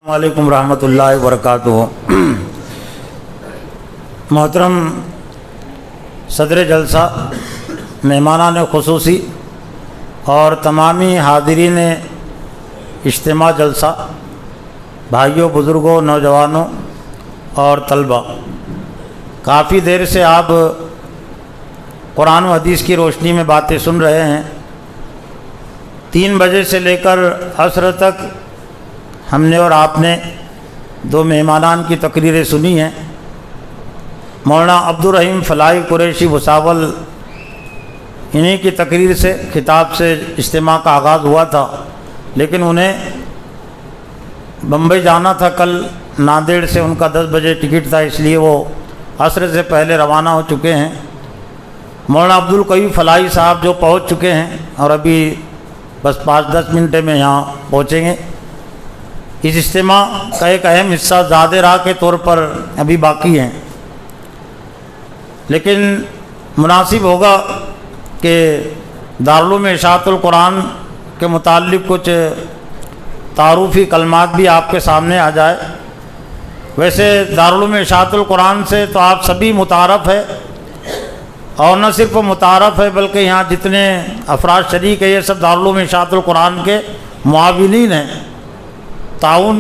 السلام علیکم ورحمۃ اللہ وبرکاتہ۔ محترم صدر جلسہ، مہمانان خصوصی اور تمامی حاضرین اجتماع جلسہ، بھائیوں، بزرگوں، نوجوانوں اور طلبہ، کافی دیر سے آپ قرآن و حدیث کی روشنی میں باتیں سن رہے ہیں۔ 3 بجے سے لے کر عصر تک ہم نے اور آپ نے 2 مہمانان کی تقریریں سنی ہیں۔ مولانا عبدالرحیم فلاحی قریشی بھساول، انہی کی تقریر سے، خطاب سے اجتماع کا آغاز ہوا تھا، لیکن انہیں بمبئی جانا تھا کل، ناندیڑ سے ان کا 10 بجے ٹکٹ تھا، اس لیے وہ عصر سے پہلے روانہ ہو چکے ہیں۔ مولانا عبدالقیوم فلاحی صاحب جو پہنچ چکے ہیں اور ابھی بس 5-10 منٹ میں یہاں پہنچیں گے۔ اس اجتماع کا ایک اہم حصہ زاد راہ کے طور پر ابھی باقی ہیں، لیکن مناسب ہوگا کہ دارالعلوم اشاعت القرآن کے متعلق کچھ تعارفی کلمات بھی آپ کے سامنے آ جائے۔ ویسے دارالعلوم اشاعت القرآن سے تو آپ سبھی متعارف ہے، اور نہ صرف متعارف ہے بلکہ یہاں جتنے افراد شریک ہیں یہ سب دارالعلوم اشاعت القرآن کے معاونین ہیں، تعاون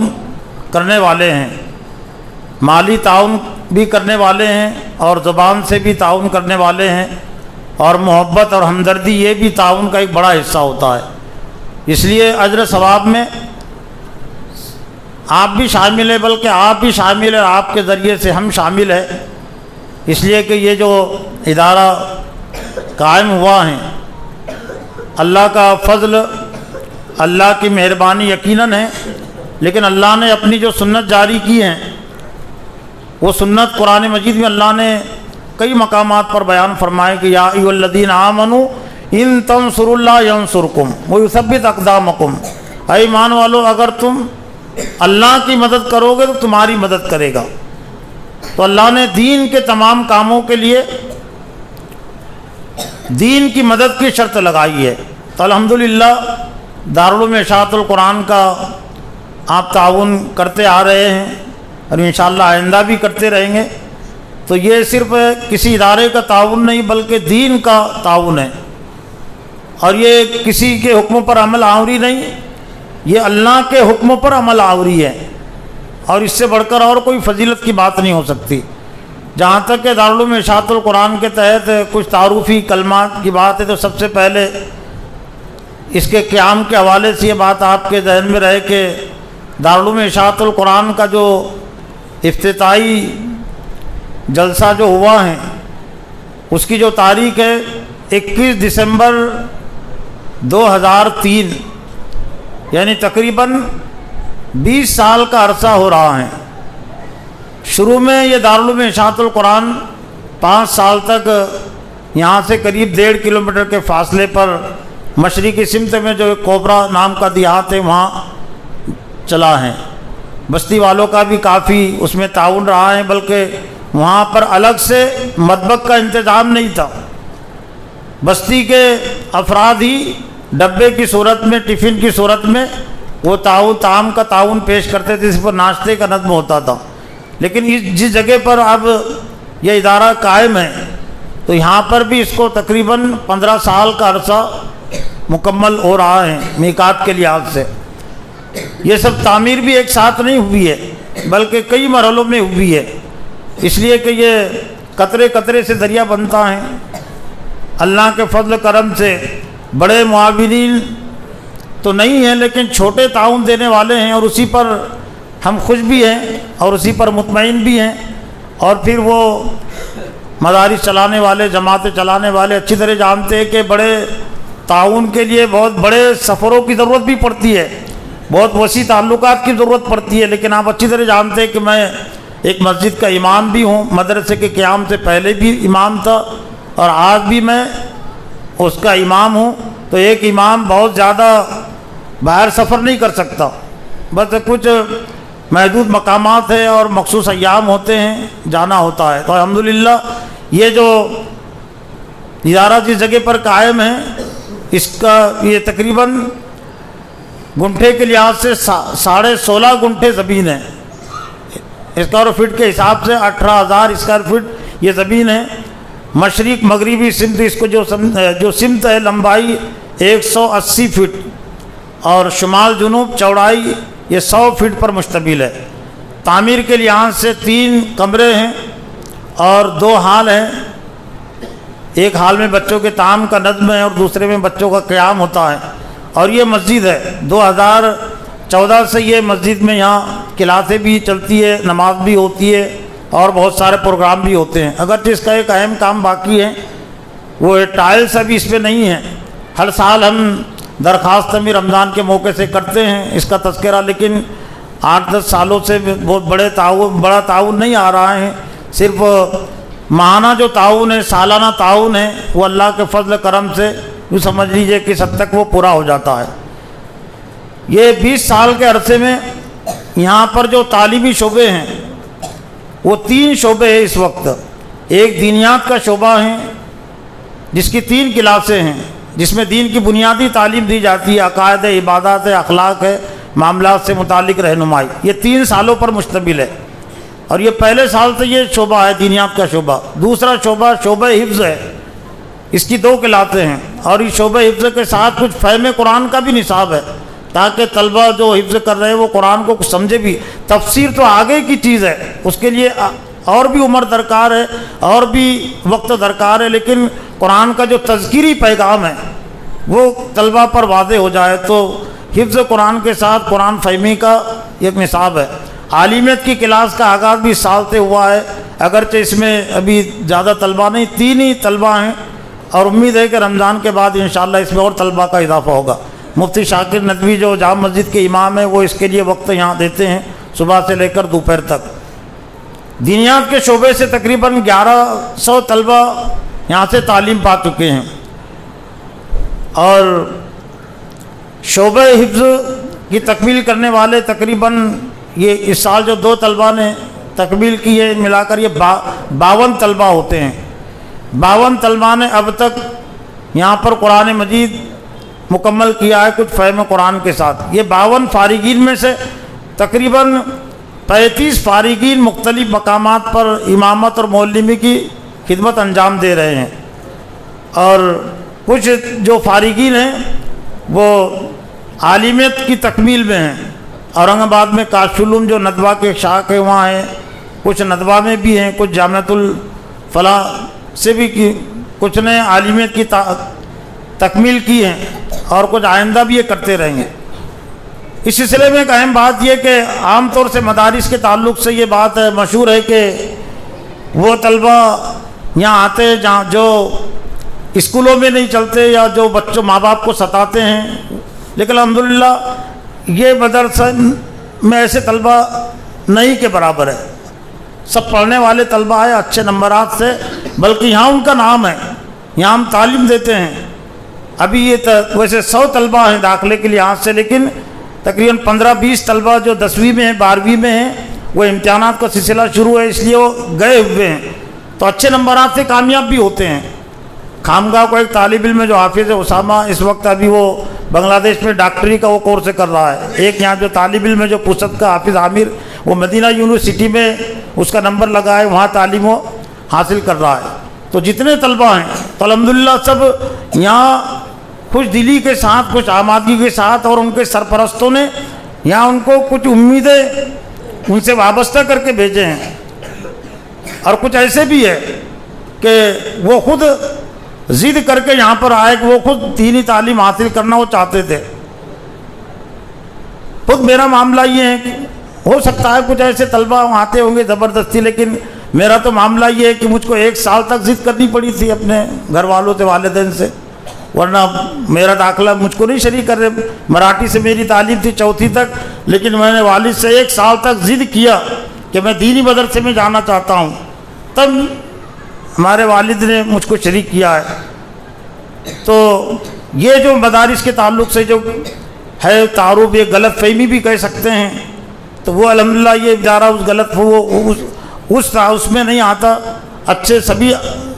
کرنے والے ہیں، مالی تعاون بھی کرنے والے ہیں اور زبان سے بھی تعاون کرنے والے ہیں، اور محبت اور ہمدردی یہ بھی تعاون کا ایک بڑا حصہ ہوتا ہے۔ اس لیے اجر ثواب میں آپ بھی شامل ہیں، بلکہ آپ بھی شامل ہیں، آپ کے ذریعے سے ہم شامل ہیں، اس لیے کہ یہ جو ادارہ قائم ہوا ہے، اللہ کا فضل، اللہ کی مہربانی یقیناً ہے، لیکن اللہ نے اپنی جو سنت جاری کی ہیں، وہ سنت قرآن مجید میں اللہ نے کئی مقامات پر بیان فرمائے کہ یا ایھا الذین آمنوا ان تنصروا اللہ ینصرکم ویثبت اقدامکم، اے ایمان والو اگر تم اللہ کی مدد کرو گے تو تمہاری مدد کرے گا۔ تو اللہ نے دین کے تمام کاموں کے لیے دین کی مدد کی شرط لگائی ہے۔ تو الحمدللہ دارالعلوم اشاعت القرآن کا آپ تعاون کرتے آ رہے ہیں اور انشاءاللہ آئندہ بھی کرتے رہیں گے۔ تو یہ صرف کسی ادارے کا تعاون نہیں بلکہ دین کا تعاون ہے، اور یہ کسی کے حکم پر عمل آوری نہیں، یہ اللہ کے حکم پر عمل آوری ہے، اور اس سے بڑھ کر اور کوئی فضیلت کی بات نہیں ہو سکتی۔ جہاں تک کہ دارالعلوم اشاعت القرآن کے تحت کچھ تعارفی کلمات کی بات ہے، تو سب سے پہلے اس کے قیام کے حوالے سے یہ بات آپ کے ذہن میں رہے کہ دارالعلوم اشاعت القرآن کا جو افتتاحی جلسہ جو ہوا ہے، اس کی جو تاریخ ہے 21 دسمبر 2003، یعنی تقریباً 20 سال کا عرصہ ہو رہا ہے۔ شروع میں یہ دارالعلوم اشاعت القرآن 5 سال تک یہاں سے قریب 1.5 کلومیٹر کے فاصلے پر مشرقی سمت میں جو کوبرا نام کا دیہات ہے وہاں چلا ہے۔ بستی والوں کا بھی کافی اس میں تعاون رہا ہے، بلکہ وہاں پر الگ سے مطبخ کا انتظام نہیں تھا، بستی کے افراد ہی ڈبے کی صورت میں، ٹفن کی صورت میں وہ طعام کا تعاون پیش کرتے تھے، اس پر ناشتے کا نظم ہوتا تھا۔ لیکن جس جگہ پر اب یہ ادارہ قائم ہے تو یہاں پر بھی اس کو تقریباً 15 سال کا عرصہ مکمل ہو رہا ہے میقات کے لحاظ سے۔ یہ سب تعمیر بھی ایک ساتھ نہیں ہوئی ہے بلکہ کئی مرحلوں میں ہوئی ہے، اس لیے کہ یہ قطرے قطرے سے دریا بنتا ہے۔ اللہ کے فضل کرم سے بڑے معاونین تو نہیں ہیں، لیکن چھوٹے تعاون دینے والے ہیں، اور اسی پر ہم خوش بھی ہیں اور اسی پر مطمئن بھی ہیں۔ اور پھر وہ مدارس چلانے والے، جماعتیں چلانے والے اچھی طرح جانتے ہیں کہ بڑے تعاون کے لیے بہت بڑے سفروں کی ضرورت بھی پڑتی ہے، بہت وسیع تعلقات کی ضرورت پڑتی ہے۔ لیکن آپ اچھی طرح جانتے ہیں کہ میں ایک مسجد کا امام بھی ہوں، مدرسے کے قیام سے پہلے بھی امام تھا اور آج بھی میں اس کا امام ہوں۔ تو ایک امام بہت زیادہ باہر سفر نہیں کر سکتا، بس کچھ محدود مقامات ہیں اور مخصوص ایام ہوتے ہیں، جانا ہوتا ہے۔ تو الحمدللہ یہ جو ادارہ جس جگہ پر قائم ہے، اس کا یہ تقریباً گنٹھے کے لحاظ سے 16.5 گنٹھے زمین ہے، اسکوائر فٹ کے حساب سے 18,000 اسکوائر فٹ یہ زمین ہے۔ مشرق مغربی سمت اس کو جو سمت ہے لمبائی 180 فٹ اور شمال جنوب چوڑائی یہ 100 فٹ پر مشتمل ہے۔ تعمیر کے لحاظ سے 3 کمرے ہیں اور 2 ہال ہیں، ایک ہال میں بچوں کے طعام کا نظم ہے اور دوسرے میں بچوں کا قیام ہوتا ہے، اور یہ مسجد ہے۔ 2014 سے یہ مسجد میں یہاں کلاسیں بھی چلتی ہے، نماز بھی ہوتی ہے اور بہت سارے پروگرام بھی ہوتے ہیں۔ اگرچہ اس کا ایک اہم کام باقی ہے، وہ ٹائلس ابھی اس پہ نہیں ہے۔ ہر سال ہم درخواست میں رمضان کے موقع سے کرتے ہیں اس کا تذکرہ، لیکن 8-10 سالوں سے بہت بڑا تعاون نہیں آ رہا ہے۔ صرف ماہانہ جو تعاون ہے، سالانہ تعاون ہے، وہ اللہ کے فضل کرم سے یوں سمجھ لیجئے کہ حد تک وہ پورا ہو جاتا ہے۔ یہ 20 سال کے عرصے میں یہاں پر جو تعلیمی شعبے ہیں وہ 3 شعبے ہیں اس وقت۔ ایک دینیات کا شعبہ ہے جس کی 3 کلاسیں ہیں، جس میں دین کی بنیادی تعلیم دی جاتی ہے، عقائد، عبادات، اخلاق ہے، معاملات سے متعلق رہنمائی۔ یہ 3 سالوں پر مشتمل ہے اور یہ پہلے سال سے یہ شعبہ ہے دینیات کا شعبہ۔ دوسرا شعبہ حفظ ہے، اس کی 2 کلاسیں ہیں، اور اس شعبہ حفظ کے ساتھ کچھ فہم قرآن کا بھی نصاب ہے تاکہ طلبہ جو حفظ کر رہے ہیں وہ قرآن کو کچھ سمجھے بھی۔ تفسیر تو آگے کی چیز ہے، اس کے لیے اور بھی عمر درکار ہے اور بھی وقت درکار ہے، لیکن قرآن کا جو تذکیری پیغام ہے وہ طلبہ پر واضح ہو جائے تو حفظ قرآن کے ساتھ قرآن فہمی کا ایک نصاب ہے۔ عالمیت کی کلاس کا آغاز بھی اس سال سے ہوا ہے، اگرچہ اس میں ابھی زیادہ طلبہ نہیں، 3 ہی طلبہ ہیں، اور امید ہے کہ رمضان کے بعد انشاءاللہ اس میں اور طلبہ کا اضافہ ہوگا۔ مفتی شاکر ندوی جو جامع مسجد کے امام ہیں وہ اس کے لیے وقت یہاں دیتے ہیں صبح سے لے کر دوپہر تک۔ دینیات کے شعبے سے تقریباً 1100 طلبہ یہاں سے تعلیم پا چکے ہیں، اور شعبہ حفظ کی تکمیل کرنے والے تقریباً یہ اس سال جو 2 طلبہ نے تکمیل کی ہے ملا کر یہ 52 طلبہ ہوتے ہیں۔ 52 طلبہ نے اب تک یہاں پر قرآن مجید مکمل کیا ہے کچھ فہم قرآن کے ساتھ۔ یہ 52 فارغین میں سے تقریباً 35 فارغین مختلف مقامات پر امامت اور معلمی کی خدمت انجام دے رہے ہیں، اور کچھ جو فارغین ہیں وہ عالمیت کی تکمیل میں ہیں۔ اورنگ آباد میں کاشف العلوم جو ندوہ کے شاخ ہے وہاں ہیں، کچھ ندوہ میں بھی ہیں، کچھ جامعۃ الفلاح سے بھی کی، کچھ نے عالمیت کی تکمیل کی ہیں اور کچھ آئندہ بھی یہ کرتے رہیں گے۔ اس سلسلے میں ایک اہم بات یہ کہ عام طور سے مدارس کے تعلق سے یہ بات مشہور ہے کہ وہ طلبہ یہاں آتے ہیں جہاں جو اسکولوں میں نہیں چلتے یا جو بچوں ماں باپ کو ستاتے ہیں، لیکن الحمدللہ یہ مدرسہ میں ایسے طلبہ نہیں کے برابر ہے۔ سب پڑھنے والے طلبہ ہیں اچھے نمبرات سے، بلکہ یہاں ان کا نام ہے، یہاں ہم تعلیم دیتے ہیں۔ ابھی یہ ویسے 100 طلبہ ہیں داخلے کے لحاظ سے، لیکن تقریباً 15-20 طلبہ جو 10ویں میں ہیں 12ویں میں ہیں وہ امتحانات کا سلسلہ شروع ہے، اس لیے وہ گئے ہوئے ہیں تو اچھے نمبرات سے کامیاب بھی ہوتے ہیں۔ خامگاہ کو ایک طالب علم ہے جو حافظ اسامہ، اس وقت ابھی وہ بنگلہ دیش میں ڈاکٹری کا وہ کورس کر رہا ہے۔ ایک یہاں جو طالب علم ہے جو پوسد کا حافظ عامر، وہ مدینہ یونیورسٹی میں اس کا نمبر لگا ہے، وہاں تعلیم وہ حاصل کر رہا ہے۔ تو جتنے طلبہ ہیں تو الحمدللہ سب یہاں خوش دلی کے ساتھ، خوش آمادگی کے ساتھ، اور ان کے سرپرستوں نے یہاں ان کو کچھ امیدیں ان سے وابستہ کر کے بھیجے ہیں، اور کچھ ایسے بھی ہے کہ وہ خود ضد کر کے یہاں پر آئے کہ وہ خود دینی تعلیم حاصل کرنا وہ چاہتے تھے۔ خود میرا معاملہ یہ ہے کہ ہو سکتا ہے کچھ ایسے طلبہ آتے ہوں گے زبردستی، لیکن میرا تو معاملہ یہ ہے کہ مجھ کو 1 سال تک ضد کرنی پڑی تھی اپنے گھر والوں سے، والدین سے، ورنہ میرا داخلہ مجھ کو نہیں شریک کر رہے۔ مراٹھی سے میری تعلیم تھی 4ویں تک، لیکن میں نے والد سے 1 سال تک ضد کیا کہ میں دینی مدرسے میں جانا چاہتا ہوں، تب ہمارے والد نے مجھ کو شریک کیا ہے۔ تو یہ جو مدارس کے تعلق سے جو ہے تعارف، یہ غلط فہمی بھی کہہ سکتے ہیں، تو وہ الحمدللہ یہ ادارہ اس غلط اس میں نہیں آتا۔ اچھے سبھی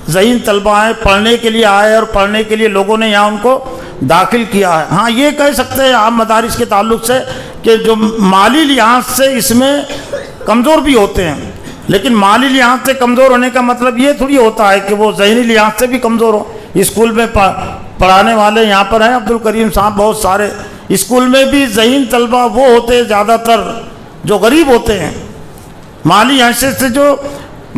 ذہین طلبہ ہیں، پڑھنے کے لیے آئے، اور پڑھنے کے لیے لوگوں نے یہاں ان کو داخل کیا ہے۔ ہاں یہ کہہ سکتے ہیں عام مدارس کے تعلق سے کہ جو مالی لحاظ سے اس میں کمزور بھی ہوتے ہیں، لیکن مالی لحاظ سے کمزور ہونے کا مطلب یہ تھوڑی ہوتا ہے کہ وہ ذہنی لحاظ سے بھی کمزور ہو۔ اسکول میں پڑھانے والے یہاں پر ہیں عبد الکریم صاحب بہت سارے، اسکول میں بھی ذہین طلبہ وہ ہوتے ہیں زیادہ تر جو غریب ہوتے ہیں، مالی حیثیت سے جو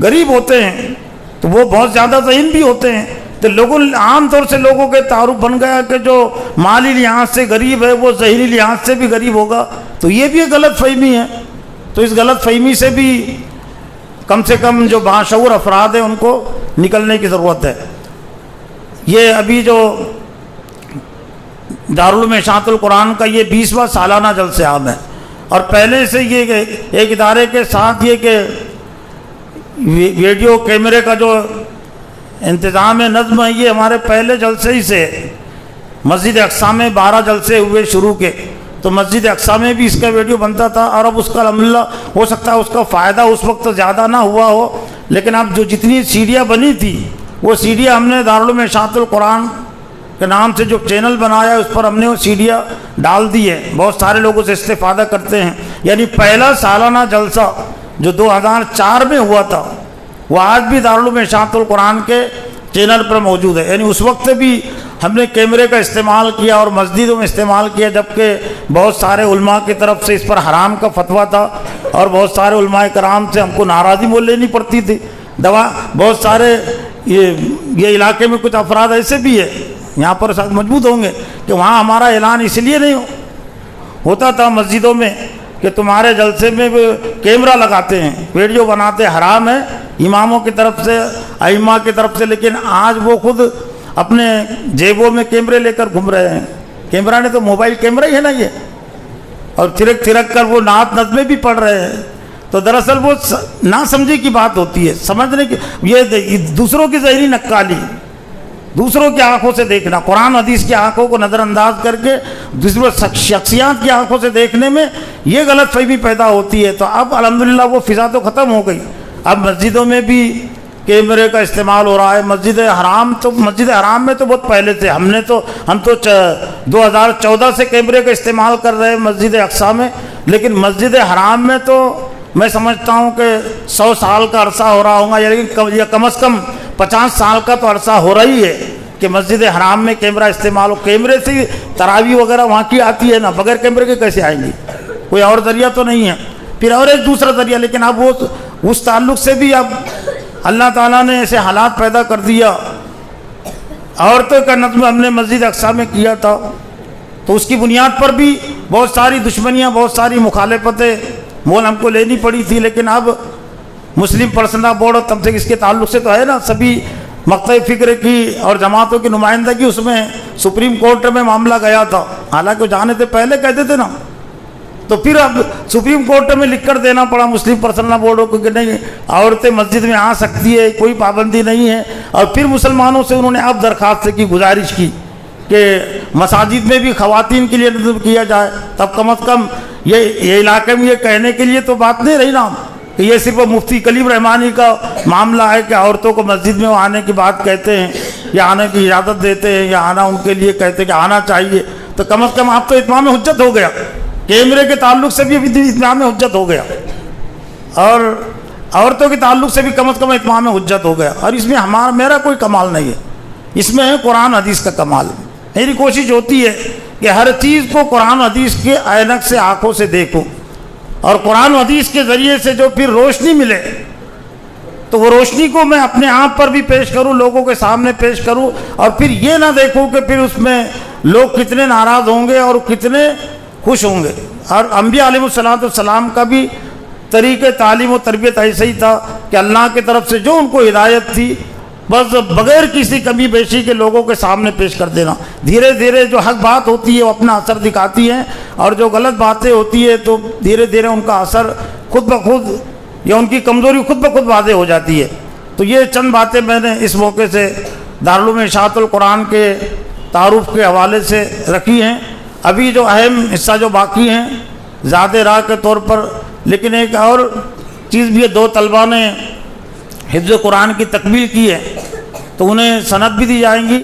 غریب ہوتے ہیں تو وہ بہت زیادہ ذہین بھی ہوتے ہیں۔ تو لوگوں عام طور سے لوگوں کے تعارف بن گیا کہ جو مالی لحاظ سے غریب ہے وہ ذہنی لحاظ سے بھی غریب ہوگا، تو یہ بھی ایک غلط فہمی ہے۔ تو اس غلط فہمی سے بھی کم سے کم جو باشعور افراد ہیں ان کو نکلنے کی ضرورت ہے۔ یہ ابھی جو دارالعلوم اشاعت القرآن کا یہ 20واں سالانہ جلسہ عام ہے، اور پہلے سے یہ ایک ادارے کے ساتھ یہ کہ ویڈیو کیمرے کا جو انتظام نظم ہے یہ ہمارے پہلے جلسے ہی سے مسجد اقصیٰ میں 12 جلسے ہوئے شروع کے، تو مسجد اقصیٰ میں بھی اس کا ویڈیو بنتا تھا، اور اب اس کا الحمدللہ ہو سکتا ہے اس کا فائدہ اس وقت زیادہ نہ ہوا ہو، لیکن اب جو جتنی سیڈیاں بنی تھی وہ سیڈیاں ہم نے دارالعلوم اشاعت القرآن کے نام سے جو چینل بنایا اس پر ہم نے وہ سیڈیاں ڈال دی ہے، بہت سارے لوگوں سے استفادہ کرتے ہیں۔ یعنی پہلا سالانہ جلسہ جو 2004 میں ہوا تھا وہ آج بھی دارالعلوم اشاعت القرآن کے چینل پر موجود ہے۔ یعنی اس وقت بھی ہم نے کیمرے کا استعمال کیا اور مسجدوں میں استعمال کیا، جبکہ بہت سارے علماء کی طرف سے اس پر حرام کا فتویٰ تھا، اور بہت سارے علماء کرام سے ہم کو ناراضی مول لینی پڑتی تھی۔ بہت سارے یہ علاقے میں کچھ افراد ایسے بھی ہے یہاں پر موجود ہوں گے کہ وہاں ہمارا اعلان اس لیے نہیں ہوتا تھا مسجدوں میں کہ تمہارے جلسے میں کیمرہ لگاتے ہیں، ویڈیو بناتے ہیں، حرام ہے اماموں کی طرف سے، ائمہ کی طرف سے، لیکن آج وہ خود اپنے جیبوں میں کیمرے لے کر گھوم رہے ہیں۔ کیمرہ نے تو موبائل کیمرہ ہی ہے نا یہ، اور تھرک تھرک کر وہ نعت نظمیں بھی پڑھ رہے ہیں۔ تو دراصل وہ نہ سمجھے کی بات ہوتی ہے، سمجھنے کی یہ دوسروں کی ذہنی نقالی، دوسروں کی آنکھوں سے دیکھنا، قرآن حدیث کی آنکھوں کو نظر انداز کر کے دوسروں شخصیات کی آنکھوں سے دیکھنے میں یہ غلط فہمی پیدا ہوتی ہے۔ تو اب الحمدللہ وہ فضا تو ختم ہو گئی، اب مسجدوں میں بھی کیمرے کا استعمال ہو رہا ہے۔ مسجد حرام میں تو بہت پہلے سے ہم تو 2014 سے کیمرے کا استعمال کر رہے ہیں مسجد اقصیٰ میں، لیکن مسجد حرام میں تو میں سمجھتا ہوں کہ 100 سال کا عرصہ ہو رہا ہوگا، یا کم از کم 50 سال کا تو عرصہ ہو رہی ہے کہ مسجد حرام میں کیمرہ استعمال ہو۔ کیمرے سے تراویح وغیرہ وہاں کی آتی ہے نا، بغیر کیمرے کے کیسے آئیں گی؟ کوئی اور ذریعہ تو نہیں ہے، پھر اور ایک دوسرا ذریعہ، لیکن اب وہ اس تعلق سے بھی اب اللہ تعالیٰ نے ایسے حالات پیدا کر دیا۔ عورتوں کا نظم ہم نے مسجد اقصیٰ میں کیا تھا، تو اس کی بنیاد پر بھی بہت ساری دشمنیاں، بہت ساری مخالفتیں مول ہم کو لینی پڑی تھی، لیکن اب مسلم پرسنل بورڈ اور تب سے اس کے تعلق سے تو ہے نا، سبھی مقطع فکر کی اور جماعتوں کی نمائندگی اس میں سپریم کورٹ میں معاملہ گیا تھا، حالانکہ وہ جانے سے پہلے کہتے تھے نا، تو پھر اب سپریم کورٹ میں لکھ کر دینا پڑا مسلم پرسنل بورڈوں کو کہ نہیں عورتیں مسجد میں آ سکتی ہے، کوئی پابندی نہیں ہے۔ اور پھر مسلمانوں سے انہوں نے اب درخواست کی، گزارش کی کہ مساجد میں بھی خواتین کے لیے نظم کیا جائے، تب کم از کم یہ علاقے میں یہ کہنے کے لیے تو بات نہیں رہی نا کہ یہ صرف مفتی کلیم رحمانی کا معاملہ ہے کہ عورتوں کو مسجد میں آنے کی بات کہتے ہیں یا آنے کی اجازت دیتے ہیں یا آنا ان کے لیے کہتے ہیں کہ آنا چاہیے، تو کم از کم آپ تو اتمام حجت ہو گیا، کیمرے کے تعلق سے بھی اتمام حجت ہو گیا، اور عورتوں کے تعلق سے بھی کم از کم اتمام حجت ہو گیا۔ اور اس میں میرا کوئی کمال نہیں ہے، اس میں ہے قرآن حدیث کا کمال۔ میری کوشش ہوتی ہے کہ ہر چیز کو قرآن حدیث کے عینک سے، آنکھوں سے دیکھوں، اور قرآن حدیث کے ذریعے سے جو پھر روشنی ملے تو وہ روشنی کو میں اپنے آپ پر بھی پیش کروں، لوگوں کے سامنے پیش کروں، اور پھر یہ نہ دیکھوں کہ پھر اس میں لوگ کتنے ناراض ہوں گے اور کتنے خوش ہوں گے۔ اور انبیاء علیہ السلام کا بھی طریقہ تعلیم و تربیت ایسا ہی تھا کہ اللہ کی طرف سے جو ان کو ہدایت تھی بس بغیر کسی کمی بیشی کے لوگوں کے سامنے پیش کر دینا۔ دھیرے دھیرے جو حق بات ہوتی ہے وہ اپنا اثر دکھاتی ہیں، اور جو غلط باتیں ہوتی ہے تو دھیرے دھیرے ان کا اثر خود بخود یا ان کی کمزوری خود بخود واضح ہو جاتی ہے۔ تو یہ چند باتیں میں نے اس موقع سے دارالعلوم اشاعت القرآن کے تعارف کے حوالے سے رکھی ہیں۔ ابھی جو اہم حصہ جو باقی ہیں زیادہ راہ کے طور پر، لیکن ایک اور چیز بھی ہے، 2 طلبہ نے حفظ قرآن کی تکمیل کی ہے تو انہیں سند بھی دی جائیں گی۔